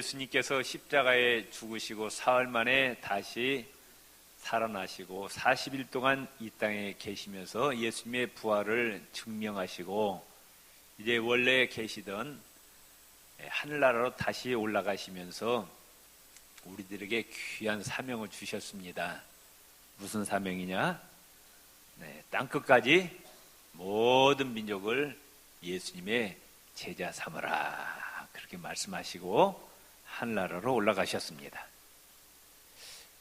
예수님께서 십자가에 죽으시고 사흘 만에 다시 살아나시고 40일 동안 이 땅에 계시면서 예수님의 부활을 증명하시고 이제 원래 계시던 하늘나라로 다시 올라가시면서 우리들에게 귀한 사명을 주셨습니다. 무슨 사명이냐? 땅끝까지 모든 민족을 예수님의 제자 삼으라, 그렇게 말씀하시고 하늘나라로 올라가셨습니다.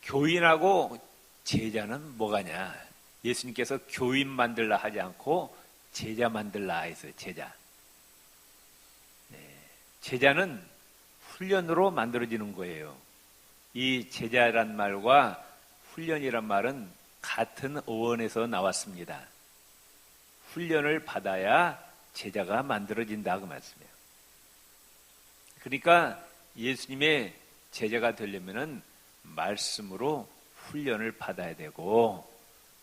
교인하고 제자는 뭐가냐? 예수님께서 교인 만들라 하지 않고 제자 만들라 했어요. 제자. 제자는 훈련으로 만들어지는 거예요. 이 제자란 말과 훈련이란 말은 같은 어원에서 나왔습니다. 훈련을 받아야 제자가 만들어진다 그 말씀이에요. 그러니까 예수님의 제자가 되려면은 말씀으로 훈련을 받아야 되고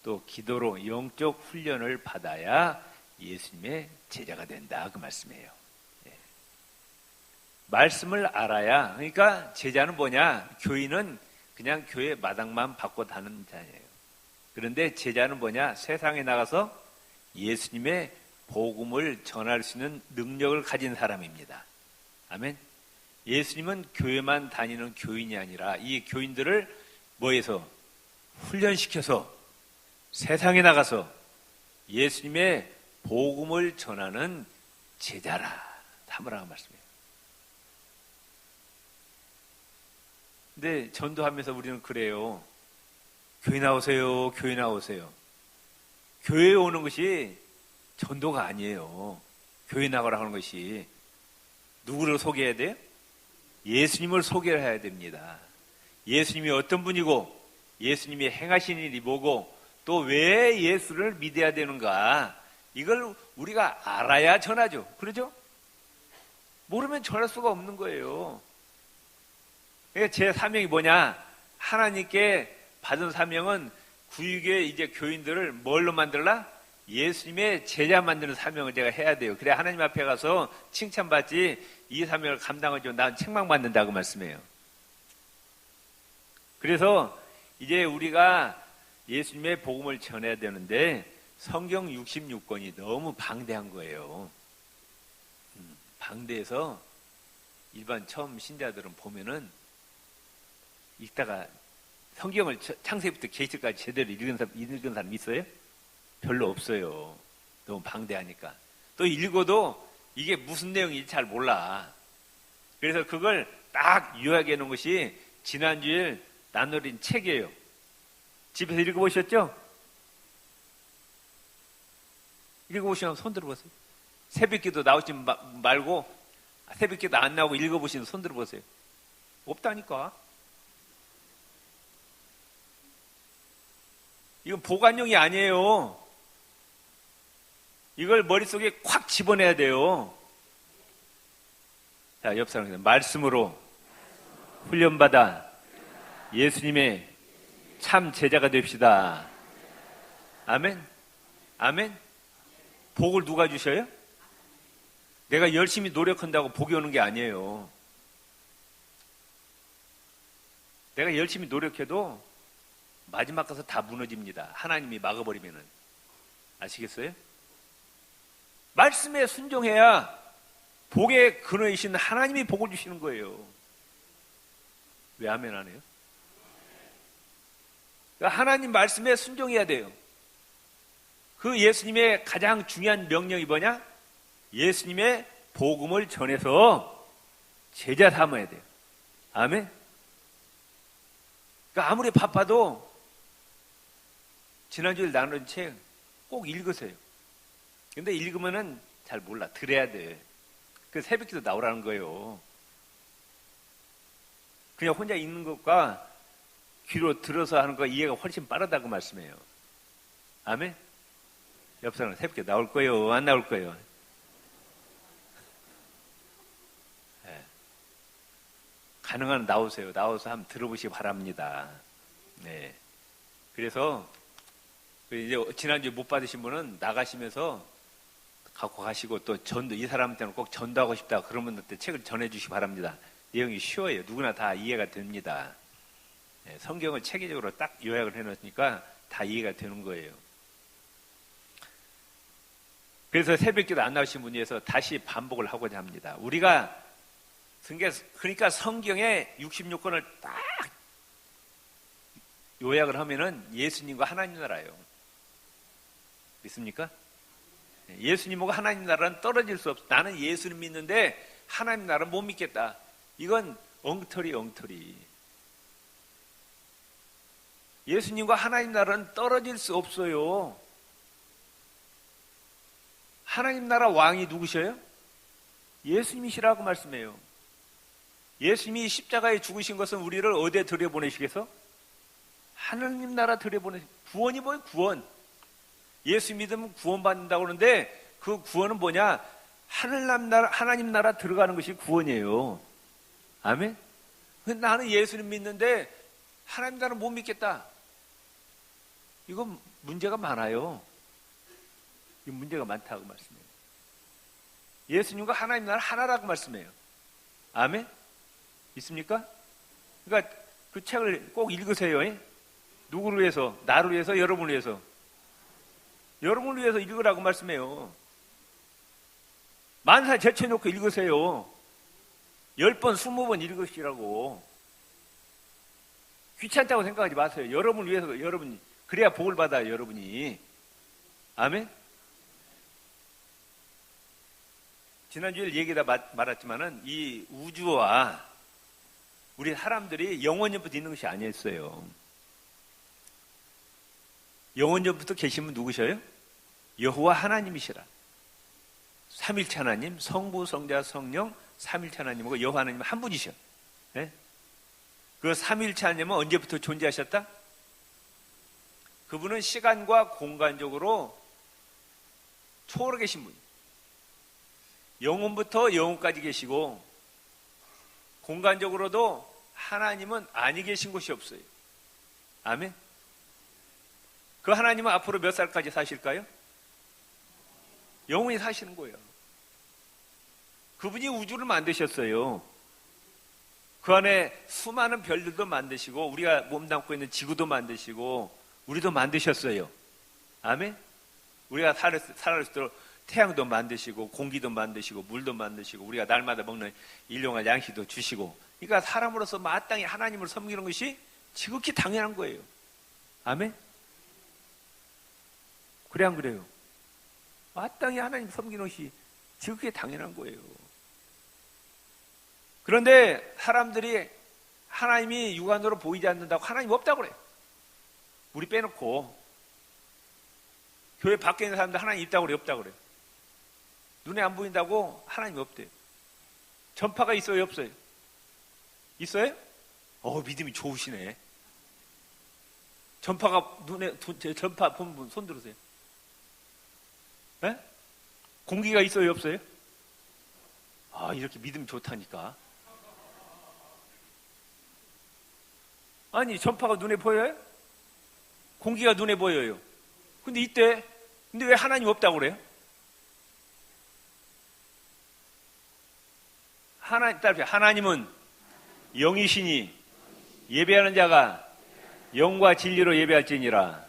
또 기도로 영적 훈련을 받아야 예수님의 제자가 된다 그 말씀이에요. 말씀을 알아야, 그러니까 제자는 뭐냐? 교인은 그냥 교회 마당만 받고 다니는 자예요. 그런데 제자는 뭐냐? 세상에 나가서 예수님의 복음을 전할 수 있는 능력을 가진 사람입니다. 아멘. 예수님은 교회만 다니는 교인이 아니라 이 교인들을 뭐해서? 훈련시켜서 세상에 나가서 예수님의 복음을 전하는 제자라 삼으라고 말씀해요. 근데 전도하면서 우리는 그래요. 교회 나오세요. 교회 나오세요. 교회에 오는 것이 전도가 아니에요. 교회 나가라 하는 것이 누구를 소개해야 돼요? 예수님을 소개를 해야 됩니다. 예수님이 어떤 분이고 예수님이 행하신 일이 뭐고 또 왜 예수를 믿어야 되는가, 이걸 우리가 알아야 전하죠. 그러죠? 모르면 전할 수가 없는 거예요. 제 사명이 뭐냐? 하나님께 받은 사명은 구육의 이제 교인들을 뭘로 만들라? 예수님의 제자 만드는 사명을 제가 해야 돼요. 그래 하나님 앞에 가서 칭찬받지, 이 사명을 감당하죠. 난 책망받는다고 말씀해요. 그래서 이제 우리가 예수님의 복음을 전해야 되는데 성경 66권이 너무 방대한 거예요. 방대해서 일반 처음 신자들은 보면은 읽다가 성경을 창세기부터 계시까지 제대로 읽은 사람 있어요? 별로 없어요. 너무 방대하니까. 또 읽어도 이게 무슨 내용인지 잘 몰라. 그래서 그걸 딱 요약해 놓은 것이 지난주에 나눠린 책이에요. 집에서 읽어보셨죠? 읽어보시면 손 들어보세요. 새벽기도 나오지 말고, 새벽기도 안 나오고 읽어보시면 손 들어보세요. 없다니까. 이건 보관용이 아니에요. 이걸 머릿속에 콱 집어내야 돼요. 자, 옆 사람한테 말씀으로 훈련받아 예수님의 참 제자가 됩시다. 아멘? 아멘? 복을 누가 주셔요? 내가 열심히 노력한다고 복이 오는 게 아니에요. 내가 열심히 노력해도 마지막 가서 다 무너집니다. 하나님이 막아버리면은. 아시겠어요? 말씀에 순종해야 복의 근원이신 하나님이 복을 주시는 거예요. 왜 아멘 안 해요? 그러니까 하나님 말씀에 순종해야 돼요. 그 예수님의 가장 중요한 명령이 뭐냐? 예수님의 복음을 전해서 제자 삼아야 돼요. 아멘? 그러니까 아무리 바빠도 지난주에 나눈 책 꼭 읽으세요. 근데 읽으면은 잘 몰라. 들어야 돼. 그 새벽기도 나오라는 거예요. 그냥 혼자 읽는 것과 귀로 들어서 하는 거 이해가 훨씬 빠르다고 말씀해요. 아멘? 옆 사람은 새벽기도 나올 거예요? 안 나올 거예요? 네. 가능한 나오세요. 나와서 한번 들어보시기 바랍니다. 네. 그래서 이제 지난주에 못 받으신 분은 나가시면서 갖고 가시고 또 전도, 이 사람한테는 꼭 전도하고 싶다 그러면 그때 책을 전해주시기 바랍니다. 내용이 쉬워요. 누구나 다 이해가 됩니다. 성경을 체계적으로 딱 요약을 해놓으니까 다 이해가 되는 거예요. 그래서 새벽기도 안 나오신 분에 대해서 다시 반복을 하고자 합니다. 우리가 그러니까 성경의 66권을 딱 요약을 하면은 예수님과 하나님 나라예요. 믿습니까? 예수님하고 하나님 나라는 떨어질 수 없어. 나는 예수님 믿는데 하나님 나라는 못 믿겠다. 이건 엉터리. 예수님과 하나님 나라는 떨어질 수 없어요. 하나님 나라 왕이 누구셔요? 예수님이시라고 말씀해요. 예수님이 십자가에 죽으신 것은 우리를 어디에 들여보내시겠어? 하나님 나라 들여보내시. 구원이 뭐예요? 구원. 예수 믿으면 구원받는다고 그러는데 그 구원은 뭐냐? 하나님 나라 들어가는 것이 구원이에요. 아멘? 나는 예수님 믿는데 하나님 나라는 못 믿겠다. 이건 문제가 많아요. 이 문제가 많다고 말씀해요. 예수님과 하나님 나라 하나라고 말씀해요. 아멘? 있습니까? 그러니까 그 책을 꼭 읽으세요. 누구를 위해서? 나를 위해서? 여러분을 위해서? 여러분을 위해서 읽으라고 말씀해요. 만사 제쳐놓고 읽으세요. 10번, 20번 읽으시라고. 귀찮다고 생각하지 마세요. 여러분을 위해서, 여러분이. 그래야 복을 받아요, 여러분이. 아멘? 지난주에 얘기다 말았지만은 이 우주와 우리 사람들이 영원전부터 있는 것이 아니었어요. 영원전부터 계신 분 누구셔요? 여호와 하나님이시라. 삼일체 하나님, 성부, 성자, 성령, 삼일체 하나님하고 여호와 하나님 한 분이셔. 네? 그 삼일체 하나님은 언제부터 존재하셨다? 그분은 시간과 공간적으로 초월해 계신 분. 영혼부터 영혼까지 계시고 공간적으로도 하나님은 아니 계신 곳이 없어요. 아멘? 그 하나님은 앞으로 몇 살까지 사실까요? 영원히 사시는 거예요. 그분이 우주를 만드셨어요. 그 안에 수많은 별들도 만드시고 우리가 몸담고 있는 지구도 만드시고 우리도 만드셨어요. 아멘? 우리가 살을 수 있도록 태양도 만드시고 공기도 만드시고 물도 만드시고 우리가 날마다 먹는 일용할 양식도 주시고 그러니까 사람으로서 마땅히 하나님을 섬기는 것이 지극히 당연한 거예요. 아멘? 그래 안 그래요? 마땅히 하나님 섬기는 것이 지극히 당연한 거예요. 그런데 사람들이 하나님이 육안으로 보이지 않는다고 하나님 없다고 그래요. 우리 빼놓고 교회 밖에 있는 사람들 하나님 있다고 그래요? 없다고 그래요? 눈에 안 보인다고 하나님이 없대요. 전파가 있어요? 없어요? 있어요? 믿음이 좋으시네. 전파가 전파 본 분 손 들으세요. 네? 공기가 있어요? 없어요? 이렇게 믿음이 좋다니까. 아니, 전파가 눈에 보여요? 공기가 눈에 보여요. 근데 이때, 근데 왜 하나님 없다고 그래요? 하나님은 영이시니 예배하는 자가 영과 진리로 예배할지니라.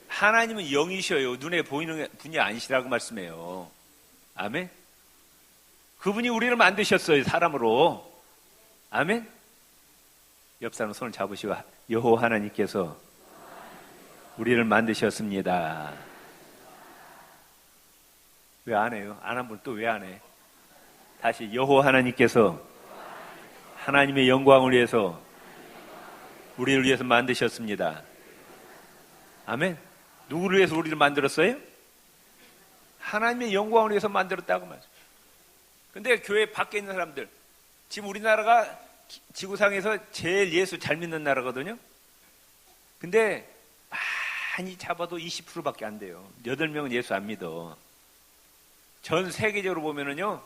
하나님은 영이셔요. 눈에 보이는 분이 아니시라고 말씀해요. 아멘? 그분이 우리를 만드셨어요. 사람으로. 아멘? 옆 사람 손을 잡으시고 여호와 하나님께서 우리를 만드셨습니다. 왜 안 해요? 안 한 분 또 왜 안 해? 다시 여호와 하나님께서 하나님의 영광을 위해서 우리를 위해서 만드셨습니다. 아멘? 누구를 위해서 우리를 만들었어요? 하나님의 영광을 위해서 만들었다고 말이죠. 근데 교회 밖에 있는 사람들, 지금 우리나라가 지구상에서 제일 예수 잘 믿는 나라거든요. 근데 많이 잡아도 20%밖에 안 돼요. 8명은 예수 안 믿어. 전 세계적으로 보면은요,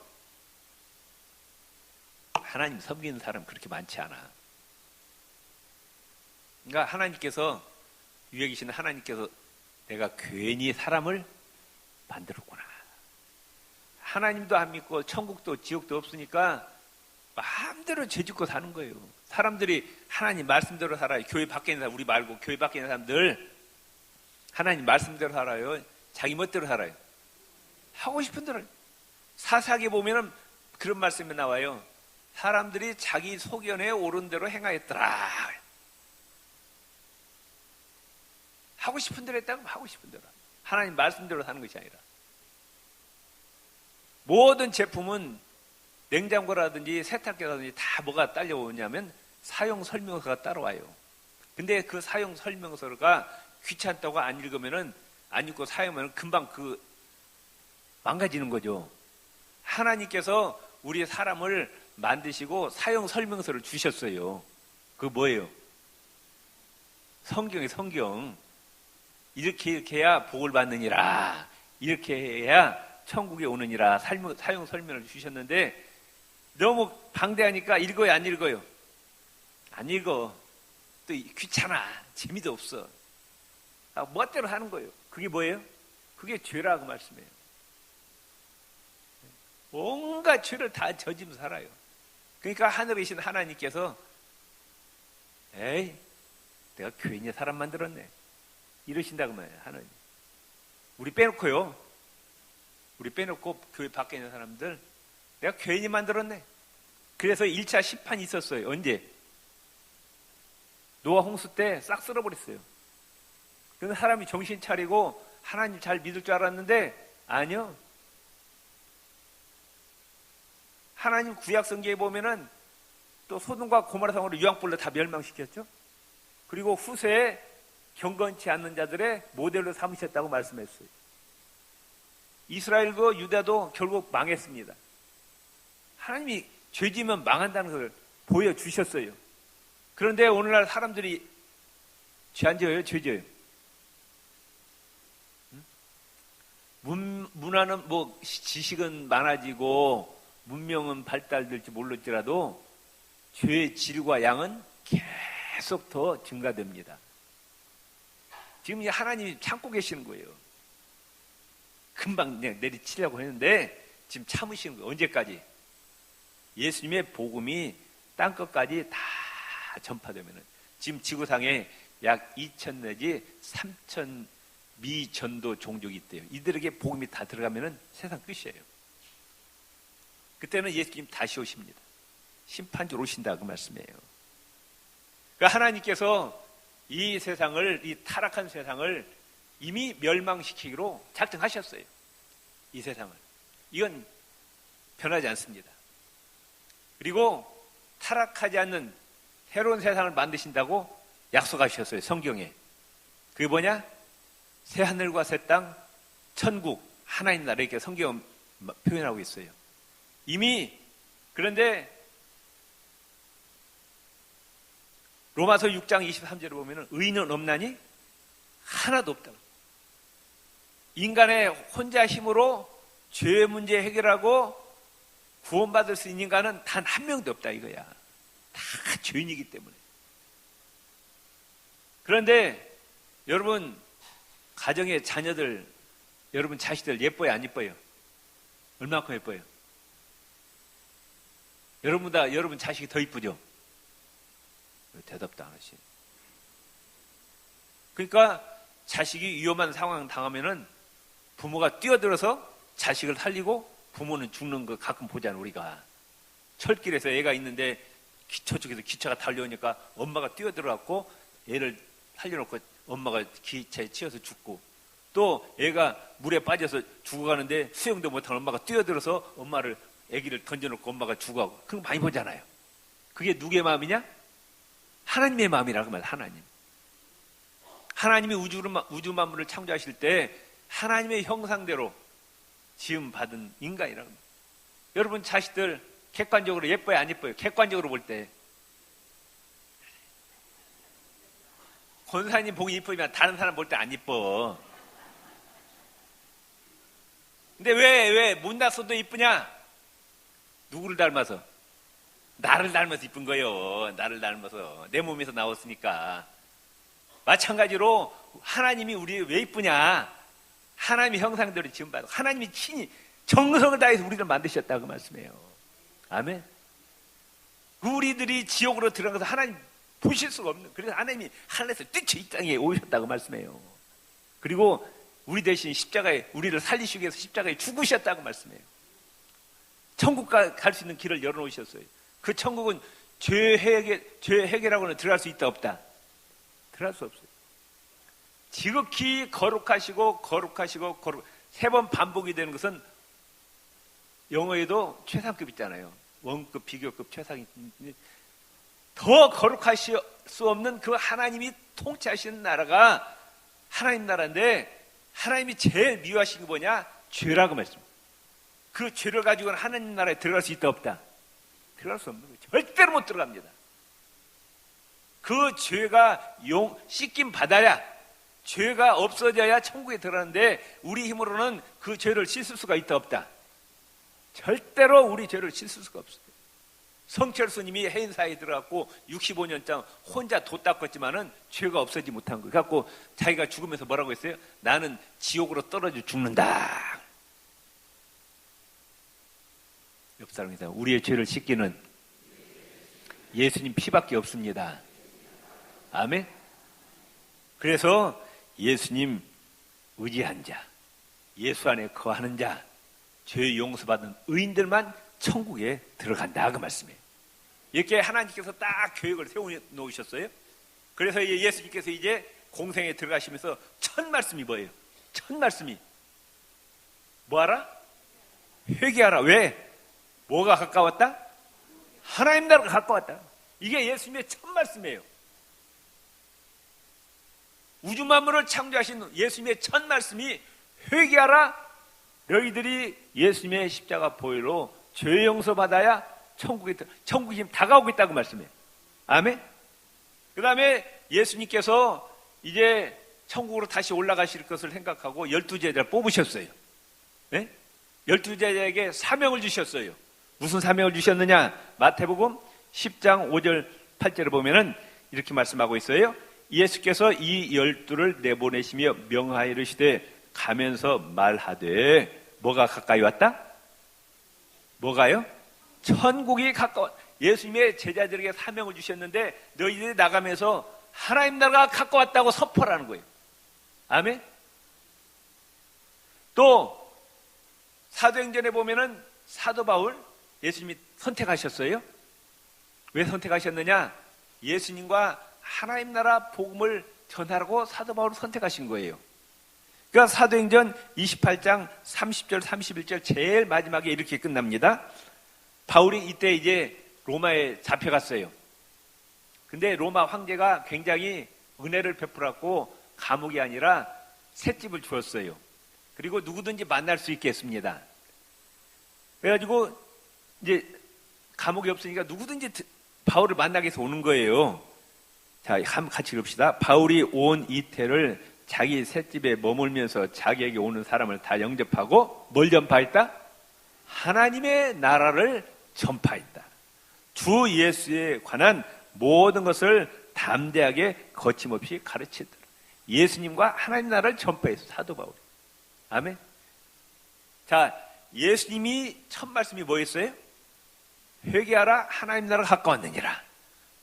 하나님 섬기는 사람 그렇게 많지 않아. 그러니까 하나님께서, 위에 계신 하나님께서 내가 괜히 사람을 만들었구나. 하나님도 안 믿고 천국도 지옥도 없으니까 마음대로 죄짓고 사는 거예요. 사람들이 하나님 말씀대로 살아요. 교회 밖에 있는 사람, 우리 말고 교회 밖에 있는 사람들 하나님 말씀대로 살아요. 자기 멋대로 살아요. 하고 싶은 대로. 사사기에 보면은 그런 말씀이 나와요. 사람들이 자기 소견에 옳은 대로 행하였더라. 하고 싶은 대로 했다고 하고 싶은 대로. 하나님 말씀대로 사는 것이 아니라. 모든 제품은 냉장고라든지 세탁기라든지 다 뭐가 딸려오냐면 사용 설명서가 따라와요. 근데 그 사용 설명서가 귀찮다고 안 읽으면은, 안 읽고 사용하면 금방 망가지는 거죠. 하나님께서 우리 사람을 만드시고 사용 설명서를 주셨어요. 그거 뭐예요? 성경이 성경. 이렇게 해야 복을 받느니라. 이렇게 해야 천국에 오느니라. 사용 설명을 주셨는데 너무 방대하니까 읽어요, 안 읽어요? 안 읽어. 또 귀찮아. 재미도 없어. 멋대로 하는 거예요. 그게 뭐예요? 그게 죄라고 말씀해요. 온갖 죄를 다 저지면서 살아요. 그러니까 하늘에 계신 하나님께서 에이, 내가 괜히 사람 만들었네. 이러신다고 말해요, 하나님. 우리 빼놓고요. 우리 빼놓고 교회 밖에 있는 사람들 내가 괜히 만들었네. 그래서 1차 심판이 있었어요. 언제? 노아 홍수 때 싹 쓸어버렸어요. 그래서 사람이 정신 차리고 하나님 잘 믿을 줄 알았는데 아니요. 하나님 구약 성경에 보면은 또 소돔과 고모라 성으로 유황불로 다 멸망시켰죠. 그리고 후세에 경건치 않는 자들의 모델로 삼으셨다고 말씀했어요. 이스라엘도 유다도 결국 망했습니다. 하나님이 죄지면 망한다는 걸 보여주셨어요. 그런데 오늘날 사람들이 죄 안 지어요? 죄 지어요? 문화는 지식은 많아지고 문명은 발달될지 모를지라도 죄의 질과 양은 계속 더 증가됩니다. 지금 하나님이 참고 계시는 거예요. 금방 그냥 내리치려고 했는데 지금 참으시는 거예요. 언제까지? 예수님의 복음이 땅끝까지 다 전파되면은, 지금 지구상에 약 2,000 내지 3,000 미전도 종족이 있대요. 이들에게 복음이 다 들어가면은 세상 끝이에요. 그때는 예수님 다시 오십니다. 심판주로 오신다고 말씀해요. 그러니까 하나님께서 이 세상을, 이 타락한 세상을 이미 멸망시키기로 작정하셨어요. 이 세상을. 이건 변하지 않습니다. 그리고 타락하지 않는 새로운 세상을 만드신다고 약속하셨어요. 성경에. 그게 뭐냐? 새 하늘과 새 땅, 천국, 하나님 나라, 이렇게 성경은 표현하고 있어요. 이미. 그런데 로마서 6장 23절에 보면 의인은 없나니 하나도 없다고. 인간의 혼자 힘으로 죄 문제 해결하고 구원받을 수 있는 인간은 단 한 명도 없다 이거야. 다 죄인이기 때문에. 그런데 여러분 가정의 자녀들, 여러분 자식들 예뻐요, 안 예뻐요? 얼마큼 예뻐요? 여러분보다 여러분 자식이 더 이쁘죠? 대답도 안 하시. 그러니까 자식이 위험한 상황 당하면은 부모가 뛰어들어서 자식을 살리고 부모는 죽는 거 가끔 보잖아. 우리가 철길에서 애가 있는데 저쪽에서 기차가 달려오니까 엄마가 뛰어들어갖고 애를 살려놓고 엄마가 기차에 치여서 죽고, 또 애가 물에 빠져서 죽어가는데 수영도 못한 엄마가 뛰어들어서 엄마를, 애기를 던져놓고 엄마가 죽어가고, 그런 거 많이 보잖아요. 그게 누구의 마음이냐? 하나님의 마음이라고 말해요. 하나님이 우주 만물을 창조하실 때 하나님의 형상대로 지음 받은 인간이라고 합니다. 여러분 자식들 객관적으로 예뻐요, 안 예뻐요? 객관적으로 볼 때 권사님 보기 이쁘면 다른 사람 볼 때 안 이뻐. 근데 왜 문다소도 이쁘냐? 누구를 닮아서? 나를 닮아서 이쁜 거예요. 나를 닮아서 내 몸에서 나왔으니까. 마찬가지로 하나님이 우리 왜 이쁘냐? 하나님의 형상대로 지음받고 하나님이 친히 정성을 다해서 우리를 만드셨다고 말씀해요. 아멘. 우리들이 지옥으로 들어가서 하나님 보실 수가 없는, 그래서 하나님이 하늘에서 뛰쳐 이 땅에 오셨다고 말씀해요. 그리고 우리 대신 십자가에 우리를 살리시기 위해서 십자가에 죽으셨다고 말씀해요. 천국 갈 수 있는 길을 열어놓으셨어요. 그 천국은 죄 해결하고는 들어갈 수 있다 없다? 들어갈 수 없어요. 지극히 거룩하시고 세 번 반복이 되는 것은 영어에도 최상급 있잖아요. 원급, 비교급, 최상급. 더 거룩하실 수 없는 그 하나님이 통치하시는 나라가 하나님 나라인데, 하나님이 제일 미워하시는 게 뭐냐? 죄라고 말씀합니다. 그 죄를 가지고는 하나님 나라에 들어갈 수 있다 없다? 들어갈 수 없는 거예요. 절대로 못 들어갑니다. 그 죄가 씻김 받아야, 죄가 없어져야 천국에 들어가는데, 우리 힘으로는 그 죄를 씻을 수가 있다 없다? 절대로 우리 죄를 씻을 수가 없어요. 성철 스님이 해인사에 들어갔고 65년장 혼자 도 닦았지만은 죄가 없어지지 못한 거예요. 그래갖고 자기가 죽으면서 뭐라고 했어요? 나는 지옥으로 떨어져 죽는다. 옆 사람입니다. 우리의 죄를 씻기는 예수님 피밖에 없습니다. 아멘. 그래서 예수님 의지한 자, 예수 안에 거하는 자, 죄 용서받은 의인들만 천국에 들어간다 그 말씀이에요. 이렇게 하나님께서 딱 계획을 세워놓으셨어요. 그래서 예수님께서 이제 공생에 들어가시면서 첫 말씀이 뭐예요? 첫 말씀이 뭐하라? 회개하라. 왜? 뭐가 가까웠다? 하나님 나라가 가까웠다. 이게 예수님의 첫 말씀이에요. 우주 만물을 창조하신 예수님의 첫 말씀이 회개하라. 너희들이 예수님의 십자가 보혈로 죄 용서 받아야 천국이 지금 다가오고 있다고 말씀해요. 아멘. 그 다음에 예수님께서 이제 천국으로 다시 올라가실 것을 생각하고 12제자를 뽑으셨어요. 네? 12제자에게 사명을 주셨어요. 무슨 사명을 주셨느냐? 마태복음 10장 5절 8절을 보면은 이렇게 말씀하고 있어요. 예수께서 이 12를 내보내시며 명하여 이르시되 가면서 말하되 뭐가 가까이 왔다? 뭐가요? 천국이 가까워. 예수님의 제자들에게 사명을 주셨는데 너희들이 나가면서 하나님 나라가 가까웠다고 선포하는 거예요. 아멘. 또 사도행전에 보면은 사도 바울 예수님이 선택하셨어요. 왜 선택하셨느냐? 예수님과 하나님 나라 복음을 전하라고 사도 바울을 선택하신 거예요. 그러니까 사도행전 28장 30절 31절 제일 마지막에 이렇게 끝납니다. 바울이 이때 이제 로마에 잡혀갔어요. 근데 로마 황제가 굉장히 은혜를 베풀었고 감옥이 아니라 셋집을 주었어요. 그리고 누구든지 만날 수 있게 했습니다. 그래가지고 이제 감옥이 없으니까 누구든지 바울을 만나기 위해서 오는 거예요. 자, 한번 같이 읽읍시다. 바울이 온 이태를 자기 셋집에 머물면서 자기에게 오는 사람을 다 영접하고 뭘 전파했다? 하나님의 나라를 전파했다. 주 예수에 관한 모든 것을 담대하게 거침없이 가르치더라. 예수님과 하나님 나라를 전파했어, 사도 바울이. 아멘. 자, 예수님이 첫 말씀이 뭐였어요? 회개하라, 하나님 나라가 가까웠느니라.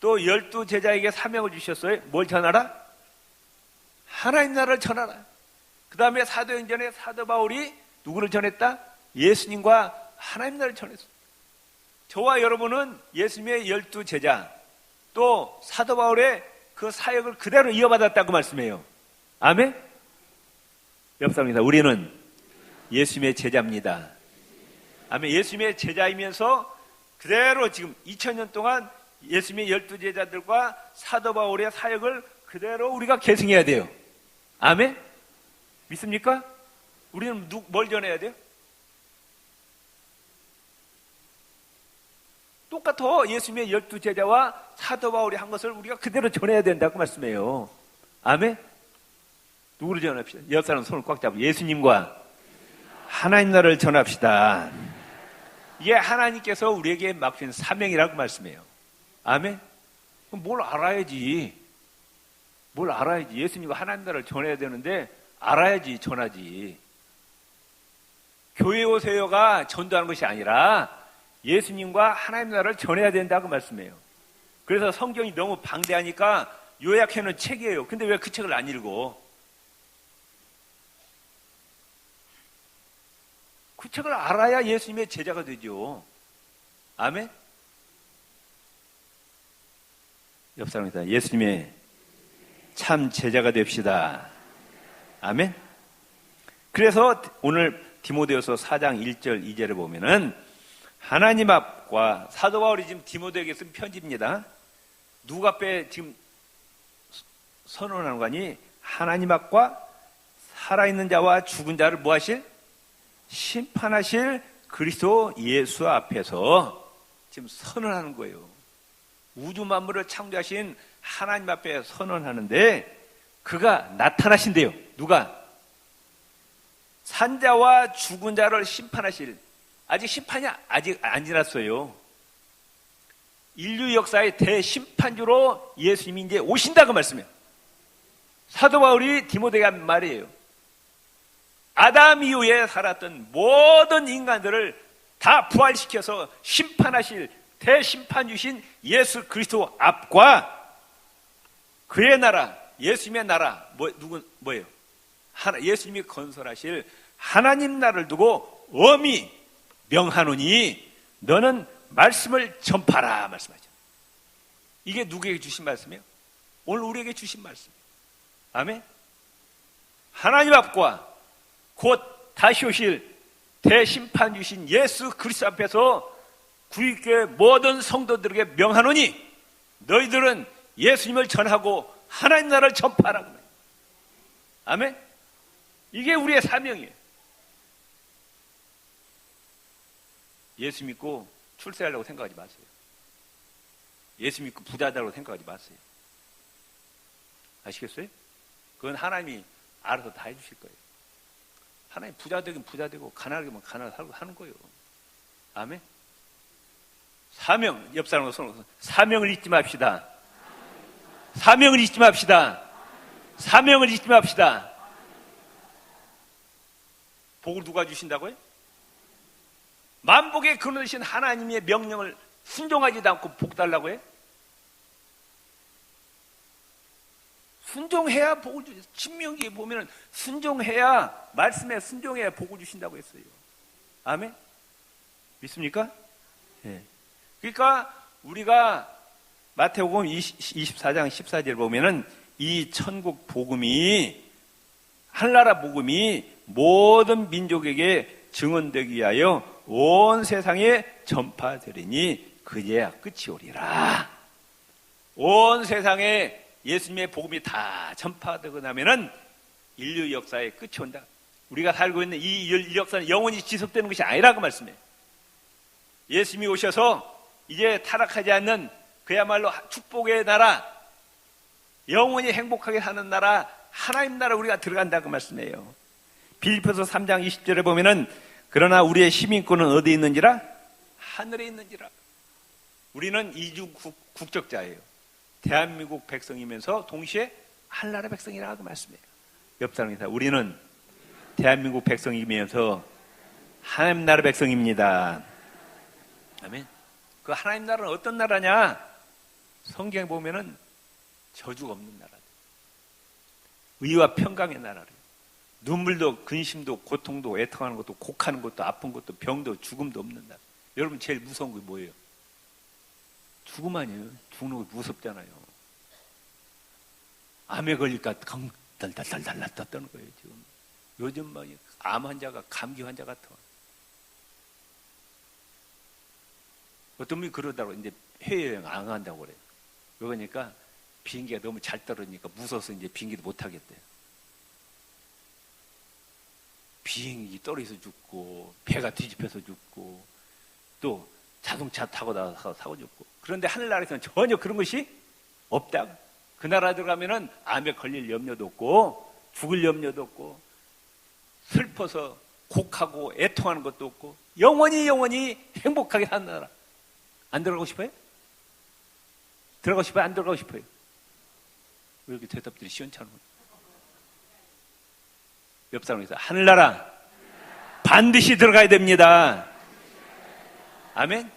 또 12제자에게 사명을 주셨어요. 뭘 전하라? 하나님 나라를 전하라. 그 다음에 사도행전에 사도 바울이 누구를 전했다? 예수님과 하나님 나라를 전했어. 저와 여러분은 예수님의 12제자, 또 사도 바울의 그 사역을 그대로 이어받았다고 말씀해요. 아멘? 옆 사람입니다. 우리는 예수님의 제자입니다. 아멘. 예수님의 제자이면서 그대로 지금 2000년 동안 예수님의 12제자들과 사도 바울의 사역을 그대로 우리가 계승해야 돼요. 아멘? 믿습니까? 우리는 뭘 전해야 돼요? 똑같아. 예수님의 12제자와 사도 바울이 한 것을 우리가 그대로 전해야 된다고 말씀해요. 아멘? 누구를 전합시다? 옆 사람 손을 꽉 잡고 예수님과 하나님 나라를 전합시다. 이게 하나님께서 우리에게 맡긴 사명이라고 말씀해요. 아멘? 그럼 뭘 알아야지. 뭘 알아야지. 예수님과 하나님 나라를 전해야 되는데 알아야지 전하지. 교회 오세요가 전도하는 것이 아니라 예수님과 하나님 나라를 전해야 된다고 말씀해요. 그래서 성경이 너무 방대하니까 요약해놓은 책이에요. 근데 왜 그 책을 안 읽어? 그 책을 알아야 예수님의 제자가 되죠. 아멘? 옆 사람이다. 예수님의 참 제자가 됩시다. 아멘? 그래서 오늘 디모데후서 4장 1절 2절을 보면은 하나님 앞과 사도 바울이 지금 디모데에게 쓴 편지입니다. 누구 앞에 지금 선언하는 거니? 하나님 앞과 살아있는 자와 죽은 자를 뭐 하실? 심판하실 그리스도 예수 앞에서 지금 선언하는 거예요. 우주 만물을 창조하신 하나님 앞에 선언하는데 그가 나타나신대요. 누가? 산자와 죽은 자를 심판하실. 아직 심판이 아직 안 지났어요. 인류 역사의 대심판주로 예수님이 이제 오신다고 말씀해요. 사도 바울이 디모데에게 한 말이에요. 아담 이후에 살았던 모든 인간들을 다 부활시켜서 심판하실 대심판주신 예수 그리스도 앞과 그의 나라, 예수님의 나라, 뭐예요? 예수님이 건설하실 하나님 나라를 두고 엄히 명하노니 너는 말씀을 전파라 말씀하죠. 이게 누구에게 주신 말씀이에요? 오늘 우리에게 주신 말씀이에요. 아멘. 하나님 앞과 곧 다시 오실 대심판 주신 예수 그리스도 앞에서 구익교회 모든 성도들에게 명하노니 너희들은 예수님을 전하고 하나님 나라를 전파하라고. 아멘. 이게 우리의 사명이에요. 예수 믿고 출세하려고 생각하지 마세요. 예수 믿고 부자다라고 생각하지 마세요. 아시겠어요? 그건 하나님이 알아서 다 해주실 거예요. 하나님 부자 되긴 부자 되고 가난하게면 가난하게 살고 하는 거예요. 아멘. 사명, 옆 사람과 손을 사명을 잊지 맙시다. 사명을 잊지 맙시다. 사명을 잊지 맙시다. 복을 누가 주신다고요? 만복의 근원이신 하나님의 명령을 순종하지도 않고 복 달라고 해? 순종해야 복을 주세요. 신명기에 보면 순종해야, 말씀에 순종해야 복을 주신다고 했어요. 아멘? 믿습니까? 예. 그러니까 우리가 마태복음 24장 14절 보면은 이 천국 복음이, 한나라 복음이 모든 민족에게 증언되기 위하여 온 세상에 전파되리니 그제야 끝이 오리라. 온 세상에 예수님의 복음이 다 전파되고 나면은 인류 역사의 끝이 온다. 우리가 살고 있는 이 인류 역사는 영원히 지속되는 것이 아니라고 말씀해요. 예수님이 오셔서 이제 타락하지 않는 그야말로 축복의 나라, 영원히 행복하게 사는 나라, 하나님 나라 우리가 들어간다고 말씀해요. 빌립보서 3장 20절에 보면은 그러나 우리의 시민권은 어디에 있는지라? 하늘에 있는지라. 우리는 이주 국적자예요. 대한민국 백성이면서 동시에 한나라 백성이라고 말씀해요. 옆 사람이다. 우리는 대한민국 백성이면서 하나님 나라 백성입니다. 아멘. 그 하나님 나라는 어떤 나라냐? 성경에 보면은 저주가 없는 나라다. 의와 평강의 나라래요. 눈물도 근심도 고통도 애통하는 것도 곡하는 것도 아픈 것도 병도 죽음도 없는 나라. 여러분 제일 무서운 게 뭐예요? 죽음 아니에요. 죽는 거 무섭잖아요. 암에 걸릴까 달달달달달 떠는 거예요. 지금 요즘 막 암 환자가 감기 환자 같아. 어떤 분이 그러다고 이제 해외여행 안 간다고 그래요. 그러니까 비행기가 너무 잘 떨어지니까 무서워서 이제 비행기도 못 하겠대요. 비행기 떨어져서 죽고 배가 뒤집혀서 죽고 또 자동차 타고 나서 사고 죽고. 그런데 하늘나라에서는 전혀 그런 것이 없다. 그 나라 들어가면은 암에 걸릴 염려도 없고 죽을 염려도 없고 슬퍼서 곡하고 애통하는 것도 없고 영원히 행복하게 사는 나라. 안 들어가고 싶어요? 들어가고 싶어요? 안 들어가고 싶어요? 왜 이렇게 대답들이 시원찮은 거예요? 옆 사람에서 하늘나라 반드시 들어가야 됩니다. 아멘?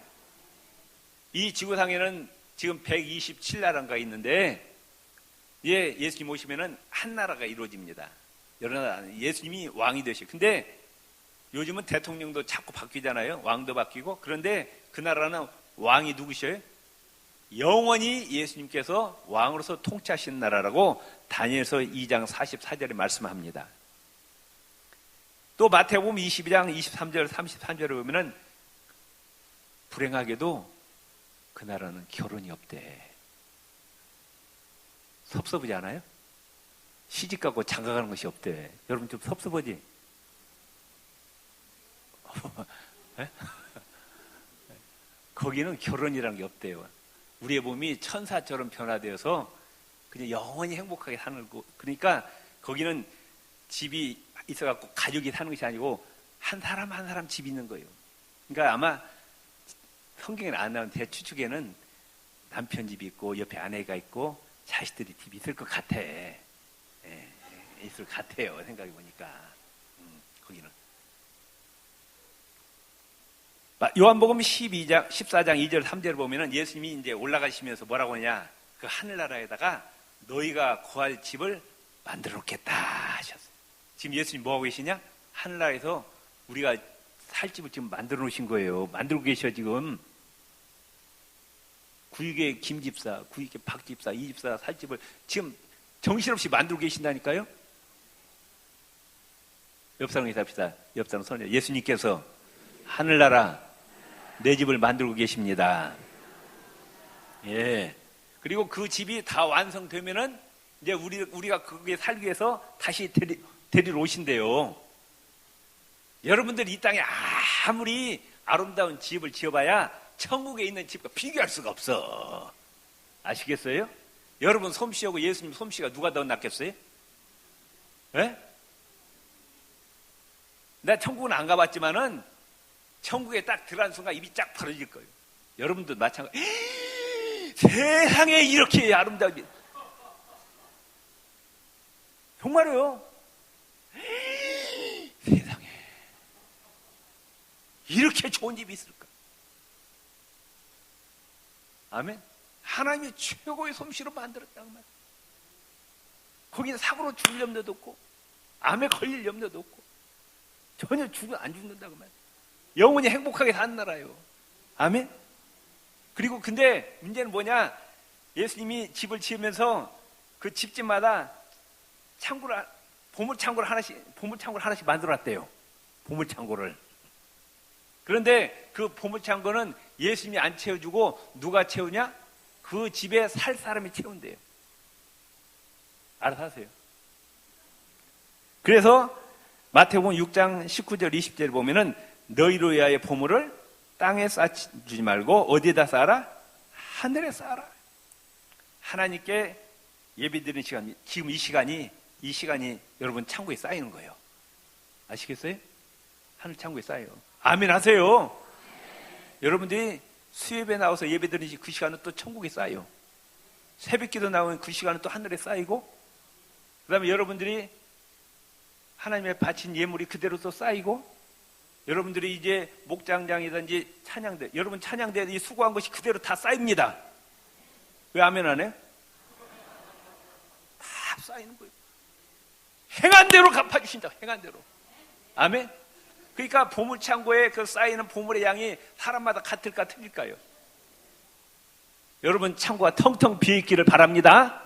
이 지구상에는 지금 127나라가 있는데, 예, 예수님 오시면은 한 나라가 이루어집니다. 여러 나라, 예수님이 왕이 되시고. 근데 요즘은 대통령도 자꾸 바뀌잖아요. 왕도 바뀌고. 그런데 그 나라는 왕이 누구셔요? 영원히 예수님께서 왕으로서 통치하시는 나라라고 다니엘서 2장 44절에 말씀합니다. 또 마태복음 22장 23절 33절에 보면은 불행하게도 그 나라는 결혼이 없대. 섭섭하지 않아요? 시집가고 장가가는 것이 없대. 여러분 좀 섭섭하지? 거기는 결혼이라는 게 없대요. 우리의 몸이 천사처럼 변화되어서 그냥 영원히 행복하게 사는 곳. 그러니까 거기는 집이 있어갖고 가족이 사는 것이 아니고 한 사람 한 사람 집이 있는 거예요. 그러니까 아마 성경에 안 나온 대추측에는 남편 집이 있고 옆에 아내가 있고 자식들이 집이 있을 것 같아. 예, 있을 것 같아요. 생각해 보니까 거기는. 요한복음 14장 2절 3절을 보면은 예수님이 이제 올라가시면서 뭐라고 하냐? 그 하늘나라에다가 너희가 거할 집을 만들어 놓겠다 하셨어요. 지금 예수님 뭐 하고 계시냐? 하늘나라에서 우리가 살 집을 지금 만들어 놓으신 거예요. 만들고 계셔 지금. 구육의 김집사, 구육의 박집사, 이집사 살 집을 지금 정신없이 만들고 계신다니까요. 옆 사람 얘기합시다. 옆 사람 손에 예수님께서 하늘나라 내 집을 만들고 계십니다. 예. 그리고 그 집이 다 완성되면은 이제 우리가 거기에 살기 위해서 다시 데리러 오신대요. 여러분들 이 땅에 아무리 아름다운 집을 지어봐야 천국에 있는 집과 비교할 수가 없어. 아시겠어요? 여러분 솜씨하고 예수님 솜씨가 누가 더 낫겠어요? 예? 내가 천국은 안 가봤지만은 천국에 딱 들어간 순간 입이 쫙 벌어질 거예요. 여러분도 마찬가지. 세상에 이렇게 아름다운 정말로요. 세상에 이렇게 좋은 집이 있을까? 아멘. 하나님이 최고의 솜씨로 만들었다고 말이에요. 거기는 사고로 죽을 염려도 없고 암에 걸릴 염려도 없고 전혀 안 죽는다고 말이에요. 영원히 행복하게 사는 나라예요. 아멘. 그리고 근데 문제는 뭐냐? 예수님이 집을 지으면서 그 집집마다 보물창고를 하나씩 만들어놨대요. 보물창고를. 그런데 그 보물창고는 예수님이 안 채워주고 누가 채우냐? 그 집에 살 사람이 채운대요. 알아서 하세요. 그래서 마태복음 6장 19절 20절을 보면은 너희로 위하여 보물을 땅에 쌓지 말고 어디에다 쌓아라? 하늘에 쌓아라. 하나님께 예배드리는 시간, 지금 이 시간이 여러분 창고에 쌓이는 거예요. 아시겠어요? 하늘 창고에 쌓여요. 아멘 하세요. 여러분들이 수협에 나와서 예배드리는 그 시간은 또 천국에 쌓여요. 새벽기도 나오는 그 시간은 또 하늘에 쌓이고, 그 다음에 여러분들이 하나님의 바친 예물이 그대로 또 쌓이고, 여러분들이 이제 목장장이든지 찬양대, 여러분 찬양대에 수고한 것이 그대로 다 쌓입니다. 왜 아멘 안 해요? 다 쌓이는 거예요. 행한 대로 갚아주신다. 행한 대로. 아멘. 그러니까 보물창고에 그 쌓이는 보물의 양이 사람마다 같을까 틀릴까요? 여러분 창고가 텅텅 비어있기를 바랍니다.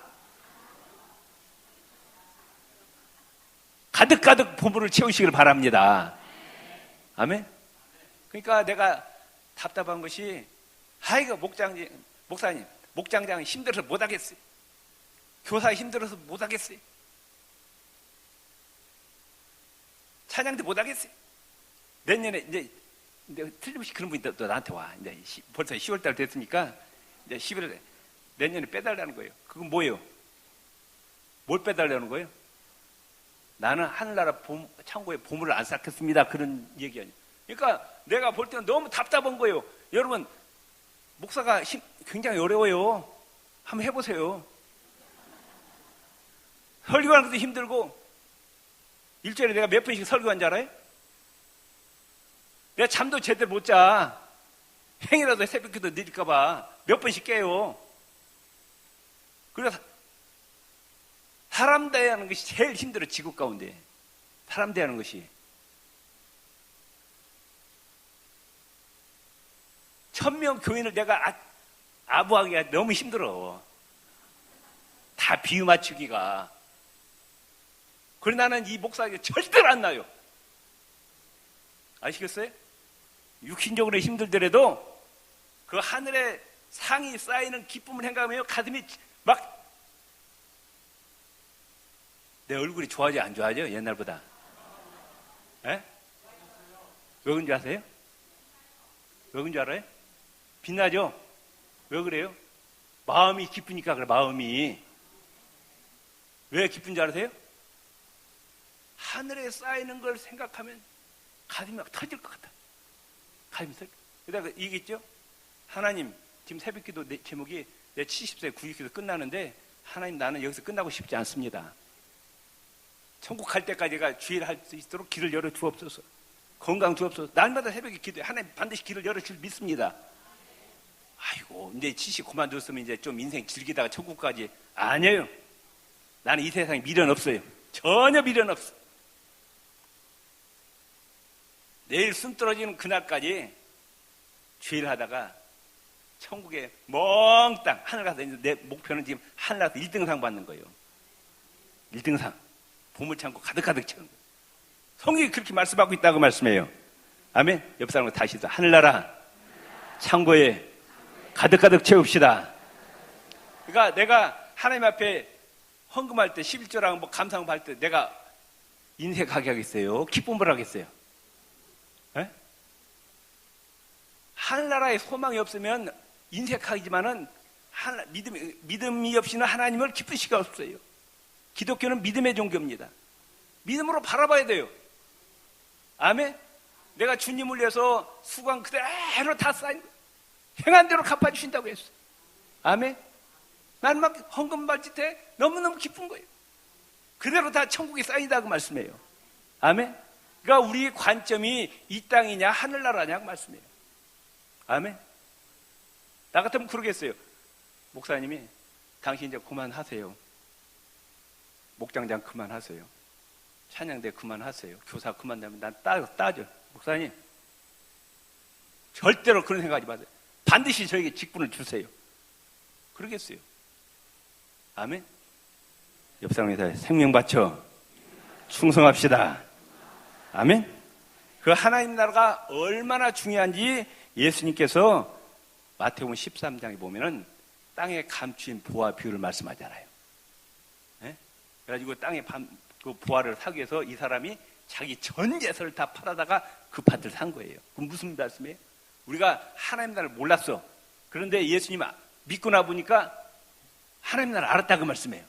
가득가득 보물을 채우시길 바랍니다. 아멘. 그러니까 내가 답답한 것이 아이고 목사님 목장장 힘들어서 못하겠어요. 교사 힘들어서 못하겠어요. 찬양도 못하겠어요. 내년에 이제 틀림없이 그런 분이 또 나한테 와. 이제 벌써 10월달 됐으니까 이제 11월에 내년에 빼달라는 거예요. 그건 뭐예요? 뭘 빼달라는 거예요? 나는 하늘나라 창고에 보물을 안 쌓겠습니다. 그런 얘기 아니에요. 그러니까 내가 볼 때는 너무 답답한 거예요. 여러분 목사가 굉장히 어려워요. 한번 해보세요. 설교하는 것도 힘들고 일주일에 내가 몇 번씩 설교한 줄 알아요? 내가 잠도 제대로 못 자. 행이라도 새벽기도 늦을까봐 몇 번씩 깨요. 그래서 사람 대하는 것이 제일 힘들어. 지구 가운데 사람 대하는 것이. 천명 교인을 내가 아부하기가 너무 힘들어. 다 비유 맞추기가. 그래 나는 이 목사에게 절대로 안 나요. 아시겠어요? 육신적으로 힘들더라도 그 하늘에 상이 쌓이는 기쁨을 생각하며 가슴이 막 내 얼굴이 좋아져 안 좋아져? 옛날보다. 에? 왜 그런 줄 아세요? 왜 그런 줄 알아요? 빛나죠? 왜 그래요? 마음이 기쁘니까 그래. 마음이 왜 기쁜 줄 아세요? 하늘에 쌓이는 걸 생각하면 가슴이 막 터질 것 같아. 가슴이 터질. 그러다가 얘기했죠? 하나님, 지금 새벽기도 제목이 내 70세 90기도 끝나는데 하나님, 나는 여기서 끝나고 싶지 않습니다. 천국 갈 때까지가 주일 할 수 있도록 길을 열어 주옵소서. 건강 주옵소서. 날마다 새벽에 기도해. 하나님 반드시 길을 열어 줄 믿습니다. 아이고, 이제 70 그만뒀으면 이제 좀 인생 즐기다가 천국까지. 아니에요. 나는 이 세상에 미련 없어요. 전혀 미련 없어. 내일 숨 떨어지는 그날까지 주일 하다가 천국에 멍땅 하늘 가서, 이제 내 목표는 지금 하늘 가서 1등상 받는 거예요. 1등상. 보물창고 가득가득 채운 거예요. 성경이 그렇게 말씀하고 있다고 말씀해요. 아멘. 옆 사람과 다시 또 하늘나라 창고에 가득가득 채웁시다. 그러니까 내가 하나님 앞에 헌금할 때 11조랑 뭐 감사헌금 할 때 내가 인색하게 하겠어요? 기쁨을 하겠어요? 에? 하늘나라에 소망이 없으면 인색하지만은 믿음이 없이는 하나님을 기쁠 수가 없어요. 기독교는 믿음의 종교입니다. 믿음으로 바라봐야 돼요. 아멘. 내가 주님을 위해서 수고한 그대로 다 쌓인 행한 대로 갚아주신다고 했어요. 아멘. 난 막 헌금 받을 때 너무너무 기쁜 거예요. 그대로 다 천국에 쌓인다고 말씀해요. 아멘. 그러니까 우리 관점이 이 땅이냐 하늘나라냐고 말씀해요. 아멘. 나 같으면 그러겠어요. 목사님이 당신 이제 그만하세요. 목장장 그만하세요. 찬양대 그만하세요. 교사 그만하면 난 따져. 목사님 절대로 그런 생각하지 마세요. 반드시 저에게 직분을 주세요. 그러겠어요. 아멘. 옆 사람에서 생명 바쳐 충성합시다. 아멘. 그 하나님 나라가 얼마나 중요한지 예수님께서 마태복음 13장에 보면은 땅에 감추인 부와 비유를 말씀하잖아요. 네? 그래가지고 땅에 그 부와를 사기 위해서 이 사람이 자기 전 재산을 다 팔아다가 그 밭을 산 거예요. 그럼 무슨 말씀이에요? 우리가 하나님 나라를 몰랐어. 그런데 예수님 믿고 나 보니까 하나님 나라를 알았다고 말씀해요.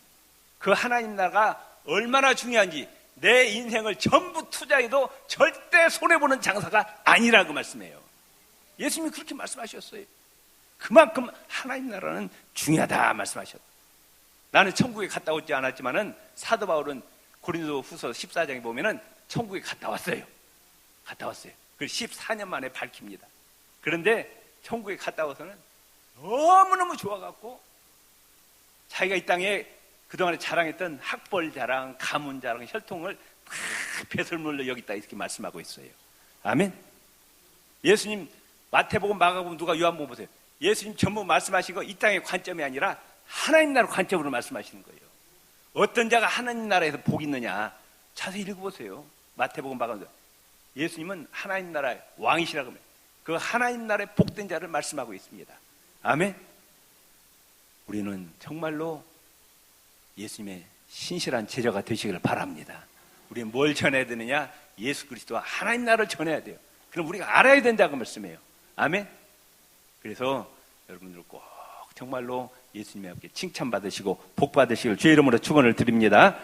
그 하나님 나라가 얼마나 중요한지 내 인생을 전부 투자해도 절대 손해보는 장사가 아니라고 말씀해요. 예수님이 그렇게 말씀하셨어요. 그만큼 하나님 나라는 중요하다 말씀하셨어요. 나는 천국에 갔다 오지 않았지만은 사도 바울은 고린도 후서 14장에 보면은 천국에 갔다 왔어요. 갔다 왔어요. 그래서 14년 만에 밝힙니다. 그런데 천국에 갔다 와서는 너무너무 좋아갖고 자기가 이 땅에 그동안에 자랑했던 학벌 자랑, 가문 자랑, 혈통을 막 배설물로 여기다 이렇게 말씀하고 있어요. 아멘. 예수님 마태복음, 마가복음, 누가 요한복음 보세요. 예수님 전부 말씀하신 거 이 땅의 관점이 아니라 하나님 나라 관점으로 말씀하시는 거예요. 어떤 자가 하나님 나라에서 복이 있느냐 자세히 읽어보세요. 마태복음, 마가복음. 예수님은 하나님 나라의 왕이시라고 합니다. 그 하나님 나라의 복된 자를 말씀하고 있습니다. 아멘. 우리는 정말로 예수님의 신실한 제자가 되시기를 바랍니다. 우리는 뭘 전해야 되느냐? 예수 그리스도와 하나님 나라를 전해야 돼요. 그럼 우리가 알아야 된다고 말씀해요. 아멘. 그래서 여러분들 꼭 정말로 예수님의 함께 칭찬받으시고 복 받으시길 주의 이름으로 축원을 드립니다.